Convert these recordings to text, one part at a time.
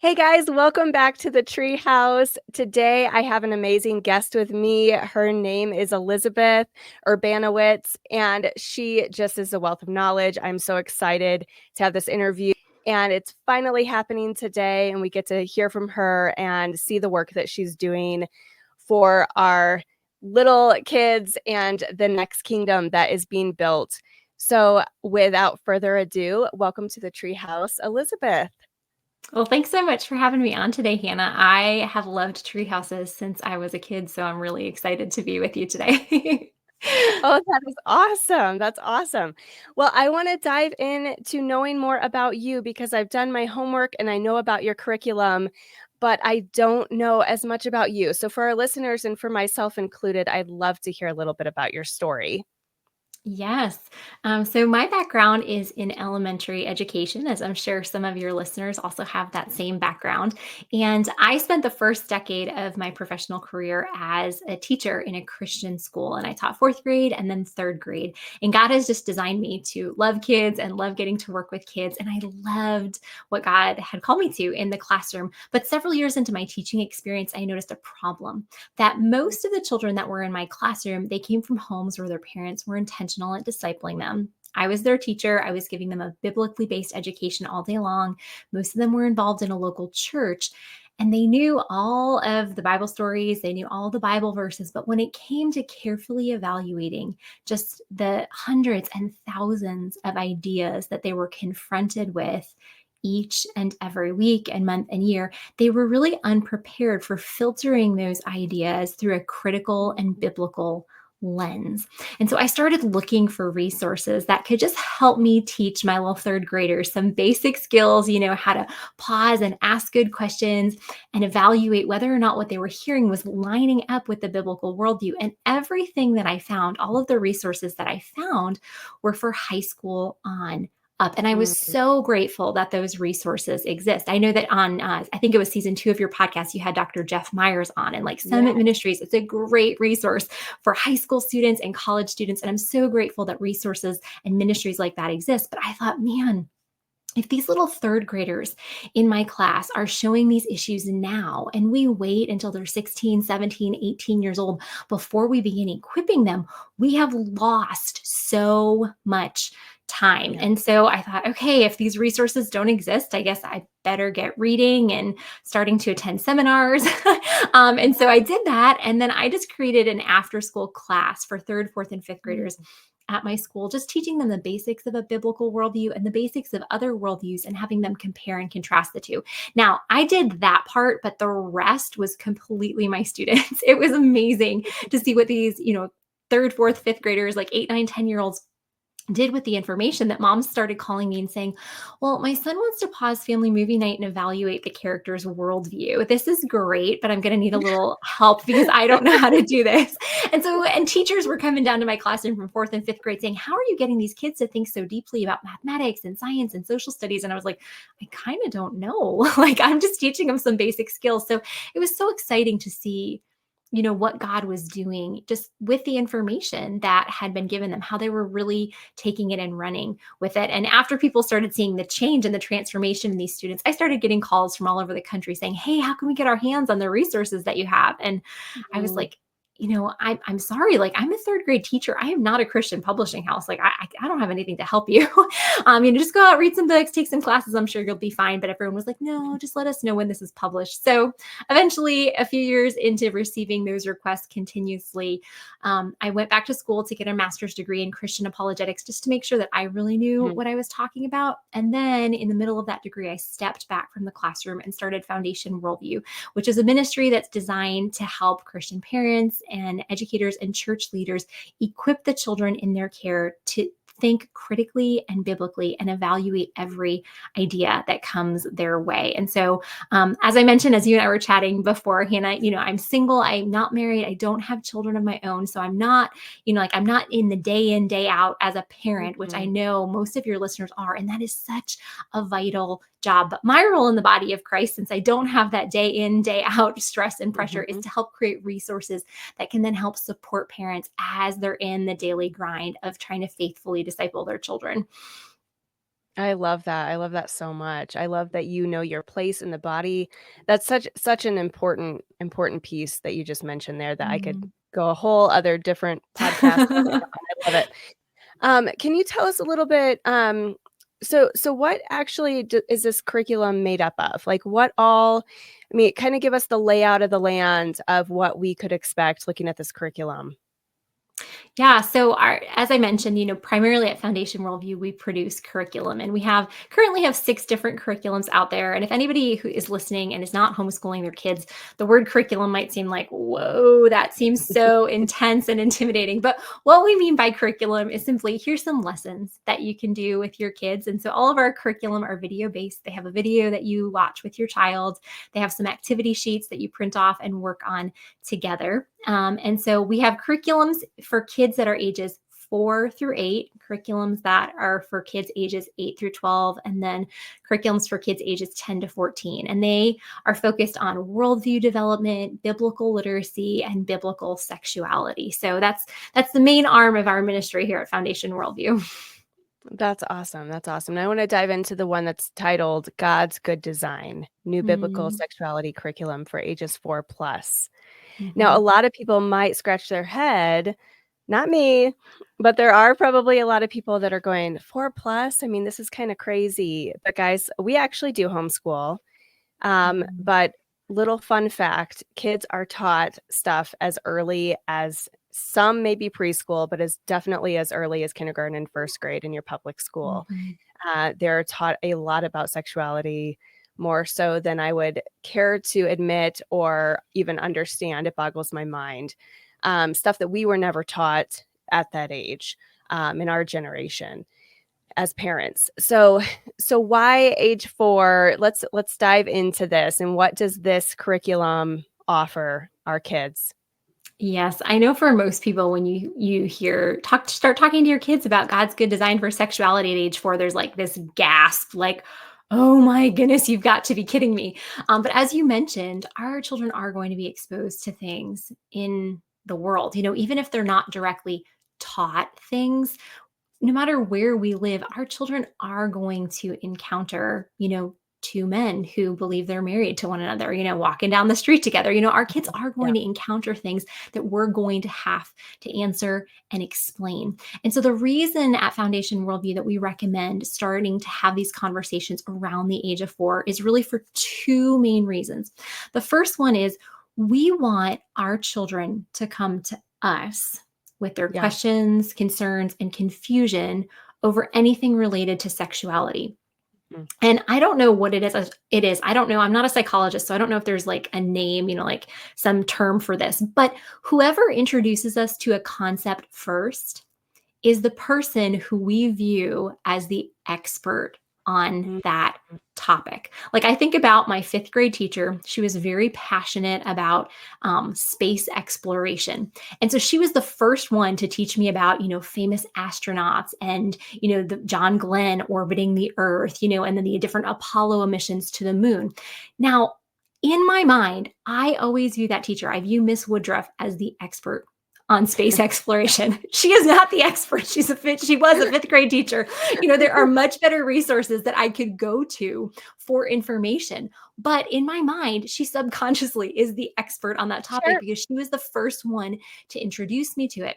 Hey guys, welcome back to the Treehouse. Today I have an amazing guest with me. Her name is Elizabeth Urbanowicz, and she just is a wealth of knowledge. I'm so excited to have this interview, and it's finally happening today, and we get to hear from her and see the work that she's doing for our little kids and the next kingdom that is being built. So without further ado, welcome to the Treehouse, Elizabeth. Well, thanks so much for having me on today, Hannah. I have loved tree houses since I was a kid, so I'm really excited to be with you today. Oh, that is awesome. That's awesome. Well, I want to dive into knowing more about you because I've done my homework and I know about your curriculum, but I don't know as much about you. So, for our listeners and for myself included, I'd love to hear a little bit about your story. Yes. So my background is in elementary education, as I'm sure some of your listeners also have that same background. And I spent the first decade of my professional career as a teacher in a Christian school. And I taught fourth grade and then third grade. And God has just designed me to love kids and love getting to work with kids. And I loved what God had called me to in the classroom. But several years into my teaching experience, I noticed a problem that most of the children that were in my classroom, they came from homes where their parents were intentional at discipling them. I was their teacher. I was giving them a biblically based education all day long. Most of them were involved in a local church and they knew all of the Bible stories, they knew all the Bible verses. But when it came to carefully evaluating just the hundreds and thousands of ideas that they were confronted with each and every week and month and year, they were really unprepared for filtering those ideas through a critical and biblical lens. And so I started looking for resources that could just help me teach my little third graders some basic skills, how to pause and ask good questions and evaluate whether or not what they were hearing was lining up with the biblical worldview. And everything that I found, all of the resources that I found were for high school on up. And I was Mm. so grateful that those resources exist. I know that on, I think it was season 2 of your podcast, you had Dr. Jeff Myers on, and like Yeah. Summit Ministries, it's a great resource for high school students and college students. And I'm so grateful that resources and ministries like that exist. But I thought, man, if these little third graders in my class are showing these issues now, and we wait until they're 16, 17, 18 years old before we begin equipping them, we have lost so much time. Yeah. And so I thought, okay, if these resources don't exist, I guess I better get reading and starting to attend seminars. And so I did that. And then I just created an after school class for third, fourth, and fifth graders at my school, just teaching them the basics of a biblical worldview and the basics of other worldviews and having them compare and contrast the two. Now, I did that part, but the rest was completely my students. It was amazing to see what these, third, fourth, fifth graders, like 8, 9, 10-year-olds did with the information that moms started calling me and saying, well, my son wants to pause family movie night and evaluate the character's worldview. This is great, but I'm going to need a little help because I don't know how to do this. And teachers were coming down to my classroom from fourth and fifth grade saying, how are you getting these kids to think so deeply about mathematics and science and social studies? And I was like, I kind of don't know. Like, I'm just teaching them some basic skills. So it was so exciting to see what God was doing just with the information that had been given them, how they were really taking it and running with it. And after people started seeing the change and the transformation in these students, I started getting calls from all over the country saying, hey, how can we get our hands on the resources that you have? And I was Mm. like, I'm sorry, like I'm a third grade teacher. I am not a Christian publishing house. Like I don't have anything to help you. Just go out, read some books, take some classes. I'm sure you'll be fine. But everyone was like, no, just let us know when this is published. So eventually, a few years into receiving those requests continuously, I went back to school to get a master's degree in Christian apologetics just to make sure that I really knew Mhm. what I was talking about. And then in the middle of that degree, I stepped back from the classroom and started Foundation Worldview, which is a ministry that's designed to help Christian parents and educators and church leaders equip the children in their care to think critically and biblically and evaluate every idea that comes their way. And so, as I mentioned, as you and I were chatting before, Hannah, I'm single, I'm not married, I don't have children of my own. So I'm not, I'm not in the day in, day out as a parent, which I Mhm. know most of your listeners are. And that is such a vital job. But my role in the body of Christ, since I don't have that day in, day out stress and pressure, is Mhm. to help create resources that can then help support parents as they're in the daily grind of trying to faithfully disciple their children. I love that. I love that so much. I love that you know your place in the body. That's such an important piece that you just mentioned there that I could Mhm. go a whole other different podcast on. I love it. Can you tell us a little bit, so what actually is this curriculum made up of? Like what all, I mean, kind of give us the layout of the land of what we could expect looking at this curriculum. Yeah. So, as I mentioned, primarily at Foundation Worldview, we produce curriculum, and we currently have 6 different curriculums out there. And if anybody who is listening and is not homeschooling their kids, the word curriculum might seem like, whoa, that seems so intense and intimidating. But what we mean by curriculum is simply here's some lessons that you can do with your kids. And so, all of our curriculum are video based. They have a video that you watch with your child. They have some activity sheets that you print off and work on together. And so we have curriculums for kids that are ages 4 through 8, curriculums that are for kids ages 8 through 12, and then curriculums for kids ages 10 to 14. And they are focused on worldview development, biblical literacy, and biblical sexuality. So that's the main arm of our ministry here at Foundation Worldview. That's awesome. That's awesome. And I want to dive into the one that's titled God's Good Design, New Biblical Mm, Sexuality Curriculum for Ages 4 plus. Now, a mhm, lot of people might scratch their head, not me, but there are probably a lot of people that are going 4 plus. I mean, this is kind of crazy. But guys, we actually do homeschool. mhm, But little fun fact, kids are taught stuff as early as some maybe preschool, but as definitely as early as kindergarten and first grade in your public school. mhm. They're taught a lot about sexuality, more so than I would care to admit or even understand. It boggles my mind. Stuff that we were never taught at that age, in our generation as parents. So why age 4? Let's dive into this, and what does this curriculum offer our kids? Yes, I know for most people when start talking to your kids about God's good design for sexuality at age 4, there's like this gasp, like, "Oh my goodness, you've got to be kidding me." But as you mentioned, our children are going to be exposed to things in the world, even if they're not directly taught things. No matter where we live, our children are going to encounter, 2 men who believe they're married to one another, walking down the street together. Our kids are Yeah, going to encounter things that we're going to have to answer and explain. And so, the reason at Foundation Worldview that we recommend starting to have these conversations around the age of 4 is really for 2 main reasons. The first one is we want our children to come to us with their yeah, questions, concerns, and confusion over anything related to sexuality. mm, And I don't know what it is. I don't know. I'm not a psychologist, so I don't know if there's like a name, like some term for this. But whoever introduces us to a concept first is the person who we view as the expert on mm, that topic. Like I think about my 5th grade teacher. She was very passionate about space exploration. And so she was the first one to teach me about, famous astronauts and, the John Glenn orbiting the Earth, and then the different Apollo missions to the moon. Now, in my mind, I always view that teacher, I view Miss Woodruff as the expert on space exploration. She is not the expert. She was a 5th grade teacher. There are much better resources that I could go to for information. But in my mind, she subconsciously is the expert on that topic sure. because she was the first one to introduce me to it.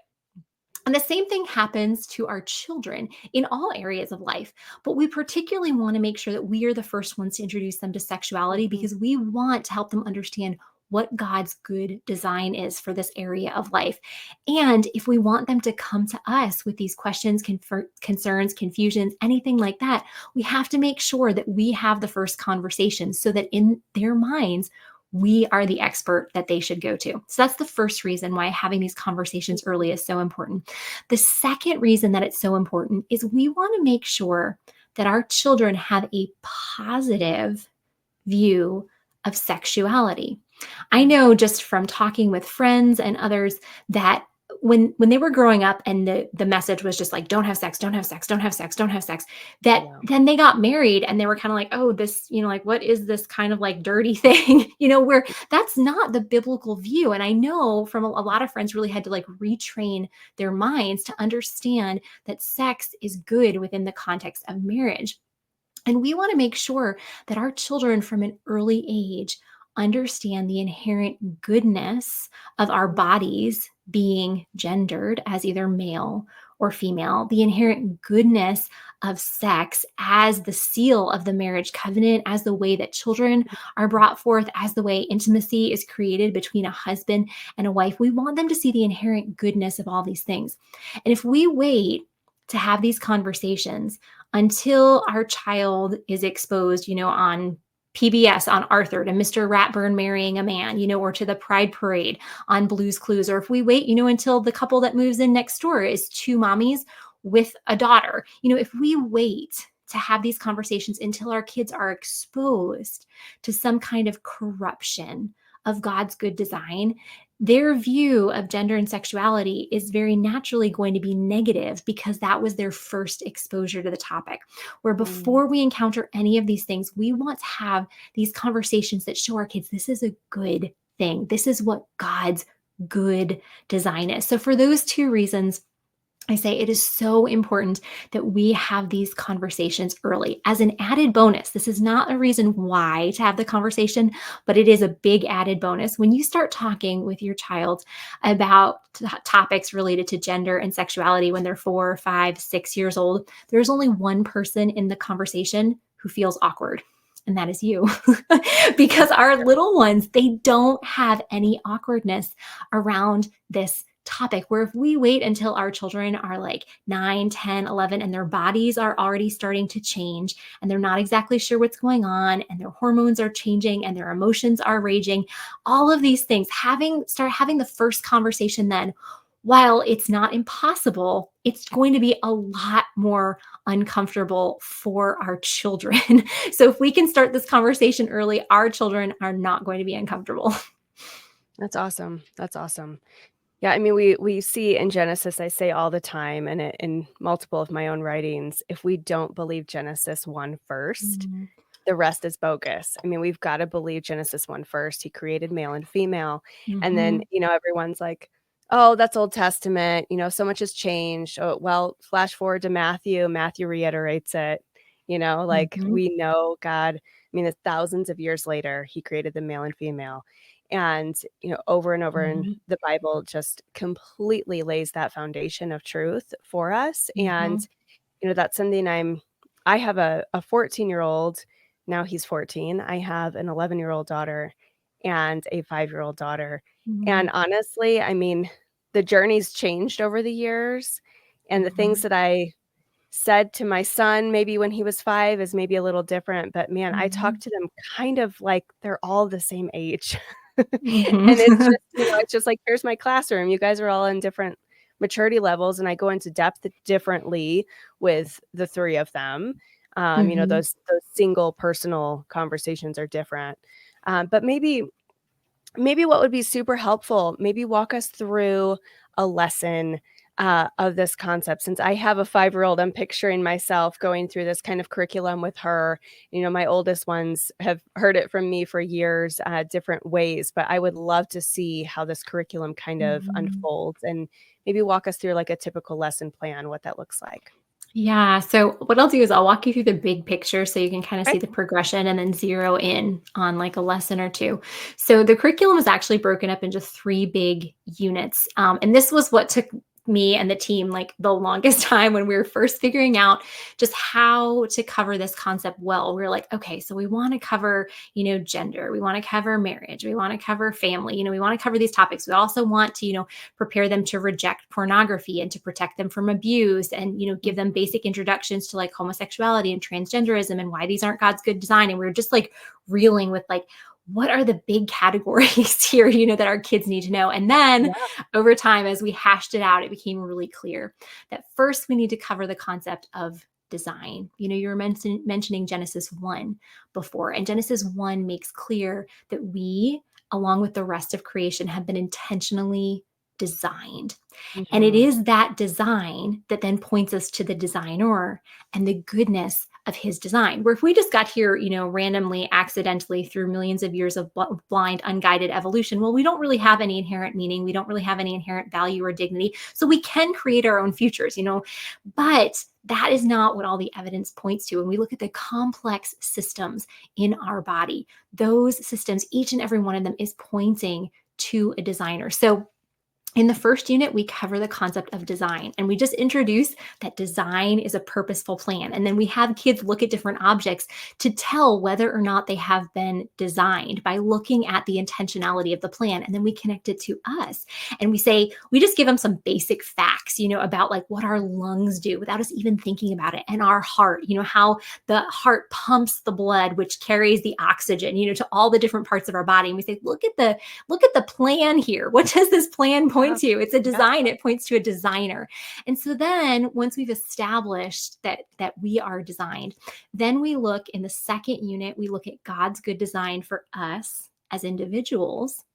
And the same thing happens to our children in all areas of life. But we particularly want to make sure that we are the first ones to introduce them to sexuality Mhm. because we want to help them understand what God's good design is for this area of life. And if we want them to come to us with these questions, concerns, confusions, anything like that, we have to make sure that we have the first conversation so that in their minds, we are the expert that they should go to. So that's the first reason why having these conversations early is so important. The second reason that it's so important is we want to make sure that our children have a positive view of sexuality. I Mm, know just from talking with friends and others that when they were growing up and the message was just like don't have sex, don't have sex, don't have sex, don't have sex, that yeah. then they got married and they were kind of like, oh, this, like what is this kind of like dirty thing, where that's not the biblical view. And I know from a lot of friends really had to like retrain their minds to understand that sex is good within the context of marriage. And we want to make sure that our children from an early age understand the inherent goodness of our bodies being gendered as either male or female, the inherent goodness of sex as the seal of the marriage covenant, as the way that children are brought forth, as the way intimacy is created between a husband and a wife. We want them to see the inherent goodness of all these things. And if we wait to have these conversations until our child is exposed, on PBS on Arthur to Mr. Ratburn marrying a man, or to the Pride Parade on Blue's Clues, or if we wait, until the couple that moves in next door is two mommies with a daughter, if we wait to have these conversations until our kids are exposed to some kind of corruption of God's good design, their view of gender and sexuality is very naturally going to be negative because that was their first exposure to the topic. Where Mm. before we encounter any of these things, we want to have these conversations that show our kids this is a good thing. This is what God's good design is. So, for those two reasons, I say it is so important that we have these conversations early. As an added bonus, this is not a reason why to have the conversation, but it is a big added bonus. When you start talking with your child about topics related to gender and sexuality when they're 4, 5, 6 years old, there's only one person in the conversation who feels awkward. And that is you. Because our little ones, they don't have any awkwardness around this topic, where if we wait until our children are like 9, 10, 11, and their bodies are already starting to change and they're not exactly sure what's going on and their hormones are changing and their emotions are raging, all of these things, start having the first conversation then, while it's not impossible, it's going to be a lot more uncomfortable for our children. So if we can start this conversation early, our children are not going to be uncomfortable. That's awesome. That's awesome. Yeah, I mean, we see in Genesis, I say all the time, and in multiple of my own writings, if we don't believe Genesis 1 first, Mhm. the rest is bogus. I mean, we've got to believe Genesis 1 first. He created male and female. And then, Mhm. everyone's like, oh, that's Old Testament. So much has changed. Oh, well, flash forward to Matthew. Matthew reiterates it. Like Mhm. we know God, I mean, it's thousands of years later, he created the male and female. And, over and over in Mhm. the Bible just completely lays that foundation of truth for us. And, Mhm. that's something I have a 14-year-old. Now he's 14. I have an 11-year-old daughter and a 5-year-old daughter. And Mhm. honestly, I mean, the journey's changed over the years. And the things Mhm. that I said to my son maybe when he was 5 is maybe a little different. But man, I talk Mhm. to them kind of like they're all the same age. Mhm. And it's just, it's just like, here's my classroom. You guys are all in different maturity levels, and I go into depth differently with the three of them. Mhm. Those single personal conversations are different. But maybe what would be super helpful, maybe walk us through a lesson of this concept. Since I have a 5-year-old, I'm picturing myself going through this kind of curriculum with her. My oldest ones have heard it from me for years, different ways, but I would love to see how this curriculum kind of Mhm. unfolds and maybe walk us through like a typical lesson plan, what that looks like. Yeah. So what I'll do is I'll walk you through the big picture so you can kind of Okay. see the progression and then zero in on like a lesson or two. So the curriculum is actually broken up into three big units. And this was what took me and the team like the longest time when we were first figuring out just how to cover this concept well. We were like, okay, so we want to cover, gender, we want to cover marriage, we want to cover family, we want to cover these topics. We also want to, prepare them to reject pornography and to protect them from abuse and give them basic introductions to like homosexuality and transgenderism and why these aren't God's good design. And we are just like reeling with like what are the big categories here that our kids need to know. And then Yeah. over time as we hashed it out, it became really clear that first we need to cover the concept of design. You were mentioning Genesis 1 before, and Genesis 1 makes clear that we, along with the rest of creation, have been intentionally designed. And it Mhm. is that design that then points us to the designer and the goodness of his design. Where if we just got here, randomly, accidentally through millions of years of blind, unguided evolution, well, we don't really have any inherent meaning. We don't really have any inherent value or dignity. So we can create our own futures, but that is not what all the evidence points to. When we look at the complex systems in our body, those systems, each and every one of them is pointing to a designer. So in the first unit, we cover the concept of design, and we just introduce that design is a purposeful plan. And then we have kids look at different objects to tell whether or not they have been designed by looking at the intentionality of the plan. And then we connect it to us. And we just give them some basic facts, about like what our lungs do without us even thinking about it. And our heart, how the heart pumps the blood, which carries the oxygen, to all the different parts of our body. And we say, look at the plan here. What does this plan point to? It's a design. It points to a designer. And so then once we've established that we are designed, then we look in the second unit, we look at God's good design for us as individuals.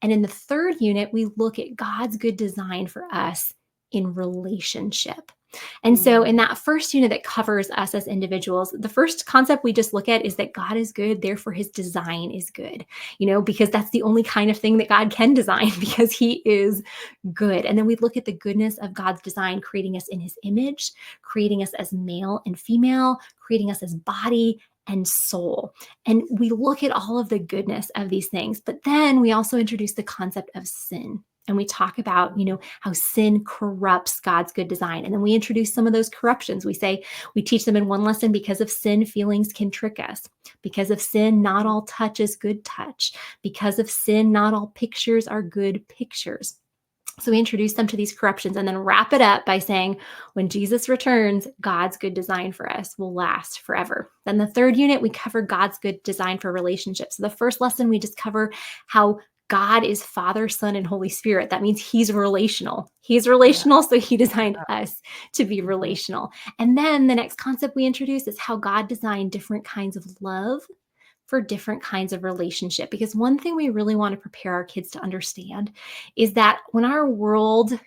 And in the third unit, we look at God's good design for us in relationship. And so in that first unit that covers us as individuals, the first concept we just look at is that God is good, therefore his design is good, because that's the only kind of thing that God can design, because he is good. And then we look at the goodness of God's design, creating us in his image, creating us as male and female, creating us as body and soul. And we look at all of the goodness of these things, but then we also introduce the concept of sin. And we talk about, how sin corrupts God's good design. And then we introduce some of those corruptions. We teach them in one lesson, because of sin, feelings can trick us. Because of sin, not all touch is good touch. Because of sin, not all pictures are good pictures. So we introduce them to these corruptions and then wrap it up by saying, when Jesus returns, God's good design for us will last forever. Then the third unit, we cover God's good design for relationships. So the first lesson, we just cover how God is Father, Son, and Holy Spirit. That means he's relational. He's relational, so he designed us to be relational. And then the next concept we introduce is how God designed different kinds of love for different kinds of relationship. Because one thing we really want to prepare our kids to understand is that when our world,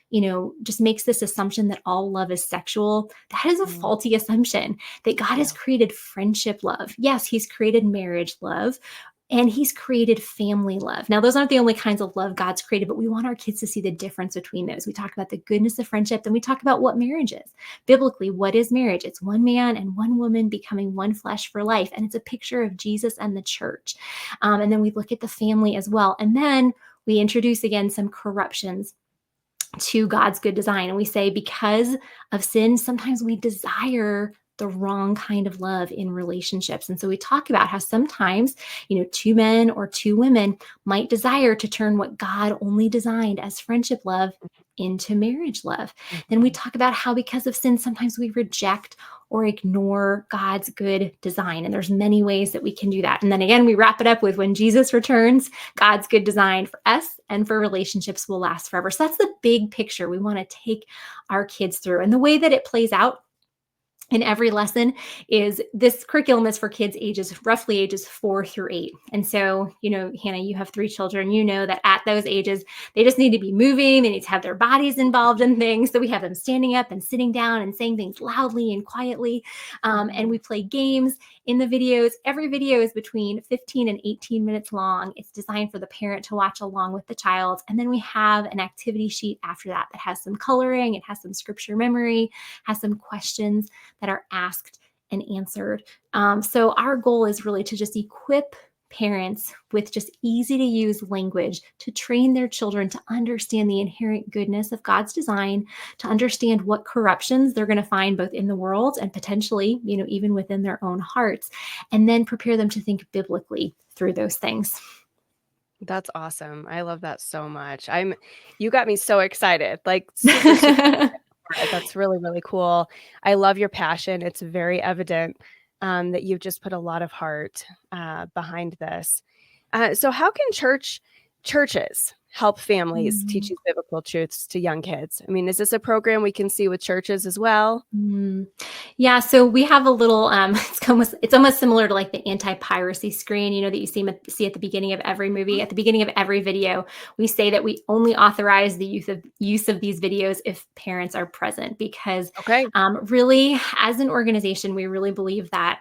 just makes this assumption that all love is sexual, that is a faulty assumption. That God has created friendship love. Yes, he's created marriage love. And he's created family love. Now, those aren't the only kinds of love God's created, but we want our kids to see the difference between those. We talk about the goodness of friendship, then we talk about what marriage is. Biblically, what is marriage? It's one man and one woman becoming one flesh for life. And it's a picture of Jesus and the church. And then we look at the family as well. And then we introduce again some corruptions to God's good design. And we say, because of sin, sometimes we desire the wrong kind of love in relationships. And so we talk about how sometimes, two men or two women might desire to turn what God only designed as friendship love into marriage love. Then we talk about how, because of sin, sometimes we reject or ignore God's good design. And there's many ways that we can do that. And then again, we wrap it up with, when Jesus returns, God's good design for us and for relationships will last forever. So that's the big picture we want to take our kids through. And the way that it plays out in every lesson is, this curriculum is for kids roughly ages 4 through 8. And so, Hannah, you have 3 children, that at those ages, they just need to be moving. They need to have their bodies involved in things. So we have them standing up and sitting down and saying things loudly and quietly. And we play games in the videos. Every video is between 15 and 18 minutes long. It's designed for the parent to watch along with the child. And then we have an activity sheet after that has some coloring. It has some scripture memory, has some questions that are asked and answered. So our goal is really to just equip parents with just easy to use language to train their children to understand the inherent goodness of God's design, to understand what corruptions they're going to find both in the world and potentially, even within their own hearts, and then prepare them to think biblically through those things. That's awesome. I love that so much. You got me so excited, like super, super. That's really, really cool. I love your passion. It's very evident that you've just put a lot of heart behind this. So how can church churches help families teach Mhm. these biblical truths to young kids? I mean, is this a program we can see with churches as well? Mm. Yeah, so we have a little it's almost similar to like the anti-piracy screen, that you see at the beginning of every movie, Mhm. at the beginning of every video. We say that we only authorize the use of these videos if parents are present because Okay. really as an organization, we really believe that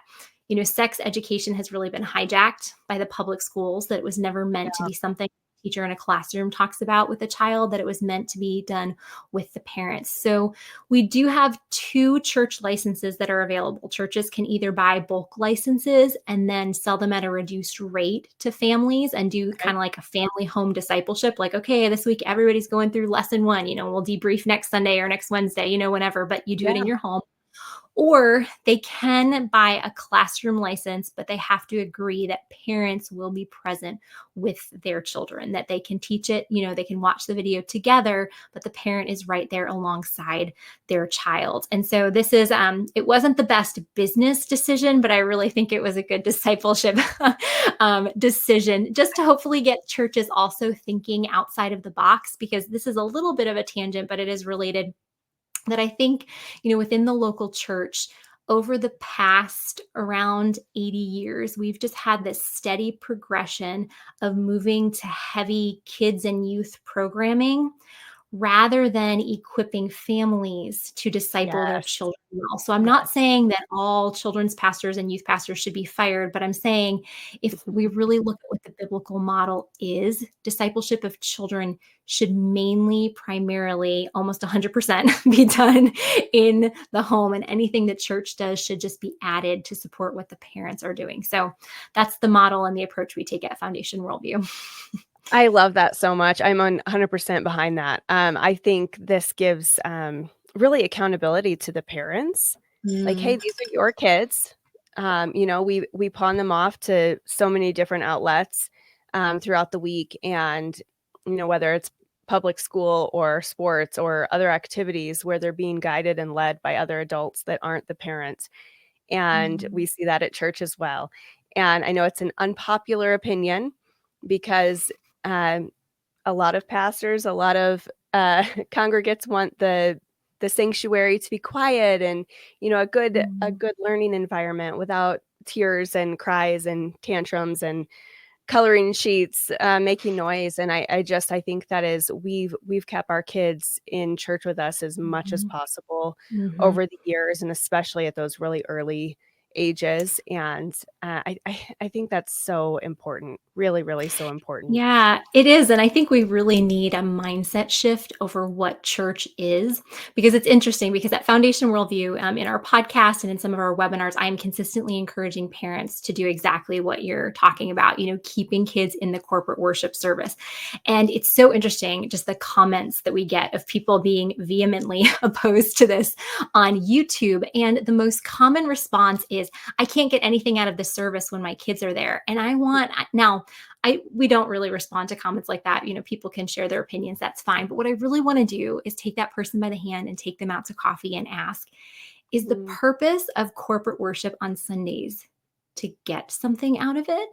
sex education has really been hijacked by the public schools, that it was never meant to Yeah. be something a teacher in a classroom talks about with a child, that it was meant to be done with the parents. So we do have two church licenses that are available. Churches can either buy bulk licenses and then sell them at a reduced rate to families and do Okay. kind of like a family home discipleship. Like, okay, this week everybody's going through lesson one, we'll debrief next Sunday or next Wednesday, whenever, but you do it Yeah. in your home. Or they can buy a classroom license, but they have to agree that parents will be present with their children, that they can teach it, they can watch the video together, but the parent is right there alongside their child. And so this is, it wasn't the best business decision, but I really think it was a good discipleship decision just to hopefully get churches also thinking outside of the box, because this is a little bit of a tangent, but it is related, that I think, within the local church, over the past around 80 years, we've just had this steady progression of moving to heavy kids and youth programming rather than equipping families to disciple their Yes. children well. So I'm not Yes. saying that all children's pastors and youth pastors should be fired, but I'm saying if we Mhm. really look at what the biblical model is, discipleship of children should mainly, primarily, almost 100% be done in the home. And anything the church does should just be added to support what the parents are doing. So that's the model and the approach we take at Foundation Worldview. I love that so much. I'm 100% behind that. I think this gives really accountability to the parents. Like, hey, Mm, these are your kids. We pawn them off to so many different outlets throughout the week, and whether it's public school or sports or other activities where they're being guided and led by other adults that aren't the parents. And mm, we see that at church as well. And I know it's an unpopular opinion because um, a lot of pastors, a lot of congregates want the sanctuary to be quiet and a mm. good learning environment without tears and cries and tantrums and coloring sheets, making noise. And I think that is we've kept our kids in church with us as much as Mhm, possible mhm. over the years, and especially at those really early ages. And I think that's so important, really, really so important. Yeah, it is. And I think we really need a mindset shift over what church is, because it's interesting because at Foundation Worldview, in our podcast and in some of our webinars, I'm consistently encouraging parents to do exactly what you're talking about, keeping kids in the corporate worship service. And it's so interesting, just the comments that we get of people being vehemently opposed to this on YouTube. And the most common response is, I can't get anything out of the service when my kids are there. And now, we don't really respond to comments like that. People can share their opinions, that's fine. But what I really want to do is take that person by the hand and take them out to coffee and ask, is the Mm, purpose of corporate worship on Sundays to get something out of it?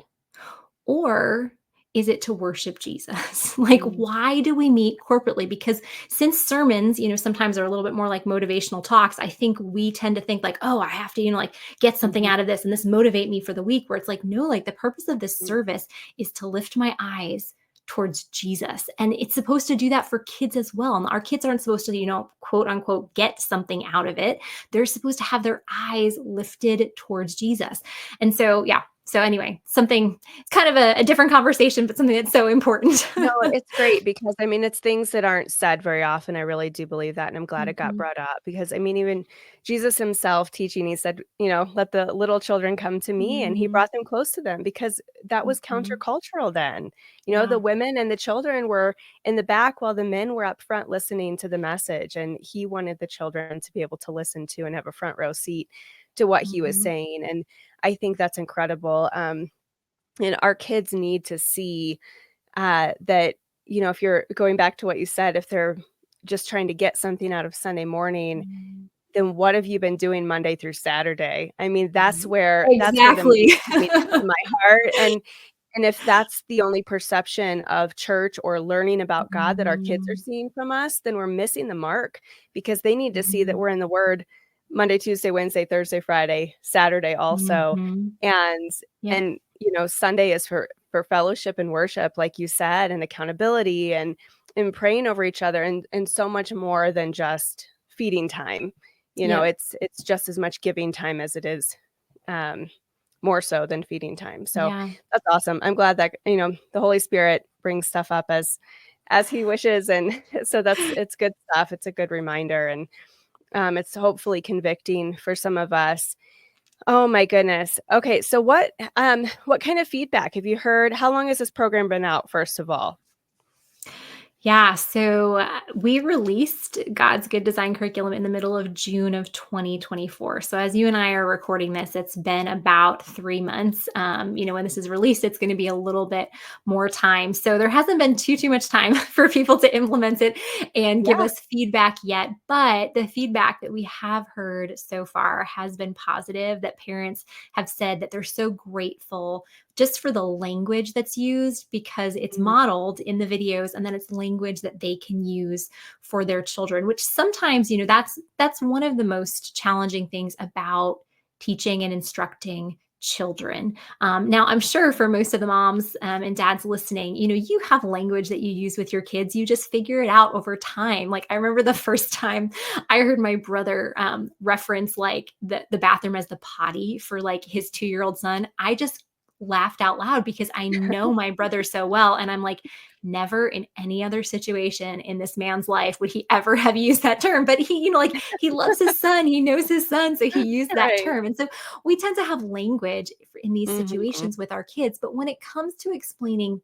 Or is it to worship Jesus? Like, mm, why do we meet corporately? Because since sermons, sometimes are a little bit more like motivational talks, I think we tend to think like, oh, I have to, like get something mhm, out of this and this motivate me for the week. Where it's like, no, like the purpose of this mm, service is to lift my eyes towards Jesus. And it's supposed to do that for kids as well. And our kids aren't supposed to, quote unquote, get something out of it. They're supposed to have their eyes lifted towards Jesus. And so, yeah. So anyway, something, it's kind of a different conversation, but something that's so important. No, it's great because, I mean, it's things that aren't said very often. I really do believe that, and I'm glad it got Mhm, brought up because, I mean, even Jesus himself teaching, he said, "Let the little children come to me," and he mhm, brought them close to them because that was mhm. countercultural then. The Yeah. women and the children were in the back while the men were up front listening to the message, and he wanted the children to be able to listen to and have a front row seat to what he was Mhm, saying, and I think that's incredible, and our kids need to see that, if you're going back to what you said, if they're just trying to get something out of Sunday morning, mhm. then what have you been doing Monday through Saturday? I mean, that's Right. where the meat Exactly. is coming into my heart, And if that's the only perception of church or learning about God that our kids are Mhm. seeing from us, then we're missing the mark, because they need to see that Mhm. we're in the Word Monday, Tuesday, Wednesday, Thursday, Friday, Saturday also. Mhm. And Yep. Sunday is for fellowship and worship, like you said, and accountability and praying over each other, and so much more than just feeding time. Yep. It's just as much giving time as it is um more so than feeding time. So Yeah. that's awesome. I'm glad that, the Holy Spirit brings stuff up as he wishes. And so it's good stuff. It's a good reminder. And it's hopefully convicting for some of us. Oh my goodness. Okay. So what kind of feedback have you heard? How long has this program been out, first of all? Yeah, so we released God's Good Design curriculum in the middle of June of 2024. So as you and I are recording this, it's been about 3 months. When this is released, it's going to be a little bit more time. So there hasn't been too much time for people to implement it and give Yeah. us feedback yet. But the feedback that we have heard so far has been positive. That parents have said that they're so grateful just for the language that's used, because it's Mm, modeled in the videos, and then it's language that they can use for their children, which sometimes, that's one of the most challenging things about teaching and instructing children. Now, I'm sure for most of the moms and dads listening, you have language that you use with your kids. You just figure it out over time. Like, I remember the first time I heard my brother reference like the bathroom as the potty for like his 2-year-old son. I just laughed out loud because I know my brother so well. And I'm like, never in any other situation in this man's life would he ever have used that term. But he, like, he loves his son, he knows his son. So he used that right. term. And so we tend to have language in these Mhm. situations with our kids. But when it comes to explaining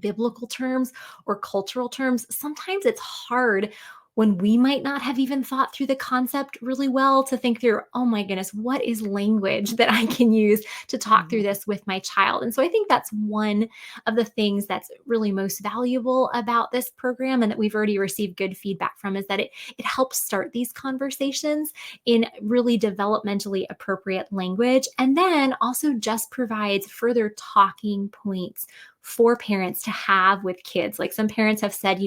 biblical terms or cultural terms, sometimes it's hard when we might not have even thought through the concept really well to think through, oh my goodness, what is language that I can use to talk through Mhm. this with my child? And so I think that's one of the things that's really most valuable about this program, and that we've already received good feedback from, is that it helps start these conversations in really developmentally appropriate language, and then also just provides further talking points for parents to have with kids. Like, some parents have said,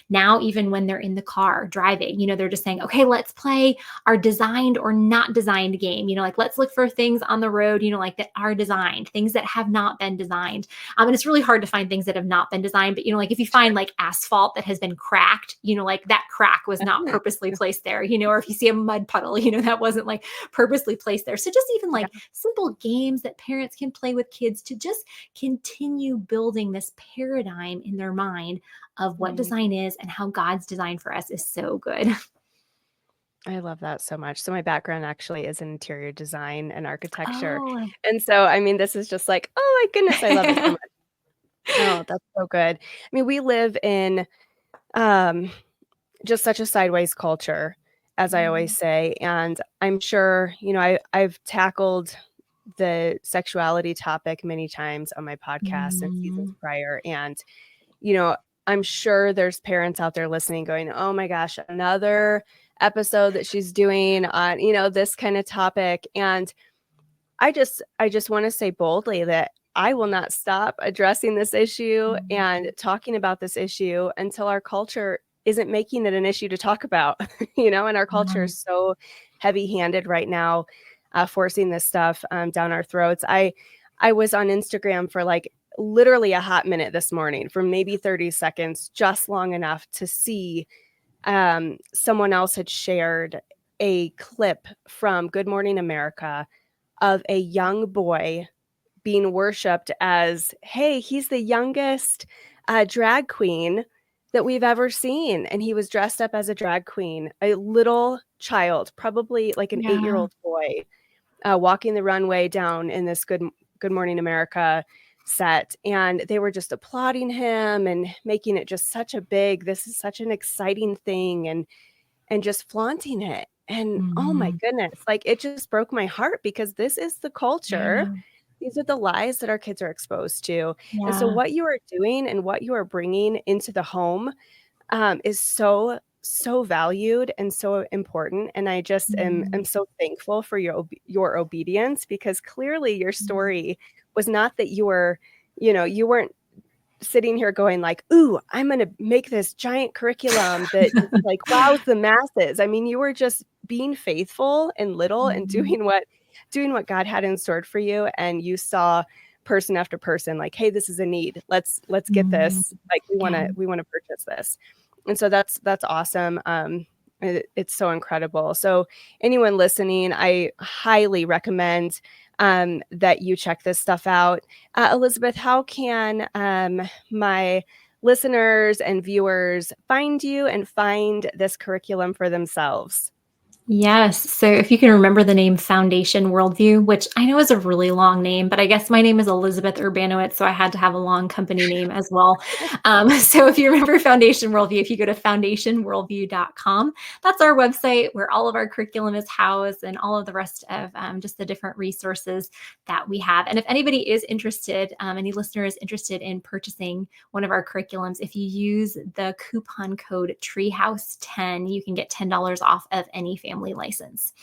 now even when they're in the car driving, they're just saying, okay, let's play our designed or not designed game. Like, let's look for things on the road, like that are designed, things that have not been designed. And it's really hard to find things that have not been designed. But, like, if you find like asphalt that has been cracked, like that crack was not purposely placed there, or if you see a mud puddle, that wasn't like purposely placed there. So just even Yeah. like simple games that parents can play with kids to just continue building this paradigm in their mind of what Mm. design is and how God's design for us is so good. I love that so much. So my background actually is in interior design and architecture. Oh. And so, I mean, this is just like, oh my goodness, I love it so much. Oh, that's so good. I mean, we live in um, just such a sideways culture, as I always Mhm. say. And I'm sure, I've tackled the sexuality topic many times on my podcast and seasons Mhm. prior. And, you know, I'm sure there's parents out there listening going, oh my gosh, another episode that she's doing on, this kind of topic. And I just want to say boldly that I will not stop addressing this issue and Mhm. talking about this issue until our culture isn't making it an issue to talk about, and our culture Yeah. is so heavy-handed right now, forcing this stuff down our throats. I was on Instagram for like literally a hot minute this morning, for maybe 30 seconds, just long enough to see someone else had shared a clip from Good Morning America of a young boy being worshipped as, hey, he's the youngest drag queen that we've ever seen. And he was dressed up as a drag queen, a little child, probably like an Yeah. 8-year-old boy, walking the runway down in this Good Morning America set. And they were just applauding him and making it just such a big, this is such an exciting thing. And just flaunting it. And oh my Mhm. goodness, like it just broke my heart, because this is the culture. Yeah. These are the lies that our kids are exposed to. And so Yeah. what you are doing and what you are bringing into the home is so, so valued and so important. And I just am Mhm. so thankful for your obedience, because clearly your story was not that you were you weren't sitting here going like, ooh, I'm going to make this giant curriculum that just like wows the masses. I mean, you were just being faithful and little and Mhm. doing what God had in store for you. And you saw person after person like, hey, this is a need. Let's get Mhm. this. Like Yeah. we want to purchase this. And so that's awesome. It's so incredible. So anyone listening, I highly recommend that you check this stuff out. Elizabeth, how can my listeners and viewers find you and find this curriculum for themselves? Yes. So if you can remember the name Foundation Worldview, which I know is a really long name, but I guess my name is Elizabeth Urbanowicz, so I had to have a long company name as well. So if you remember Foundation Worldview, if you go to foundationworldview.com, that's our website where all of our curriculum is housed and all of the rest of just the different resources that we have. And if anybody is interested, any listener is interested in purchasing one of our curriculums, if you use the coupon code Treehouse10, you can get $10 off of any family license.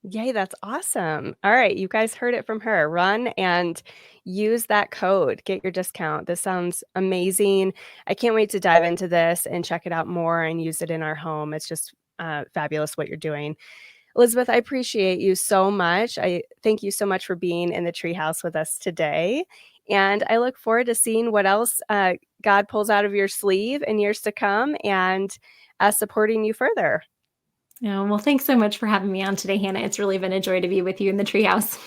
Yay, that's awesome. All right, you guys heard it from her. Run and use that code. Get your discount. This sounds amazing. I can't wait to dive into this and check it out more and use it in our home. It's just fabulous what you're doing. Elizabeth, I appreciate you so much. I thank you so much for being in the treehouse with us today. And I look forward to seeing what else God pulls out of your sleeve in years to come and supporting you further. Well, thanks so much for having me on today, Hannah. It's really been a joy to be with you in the treehouse.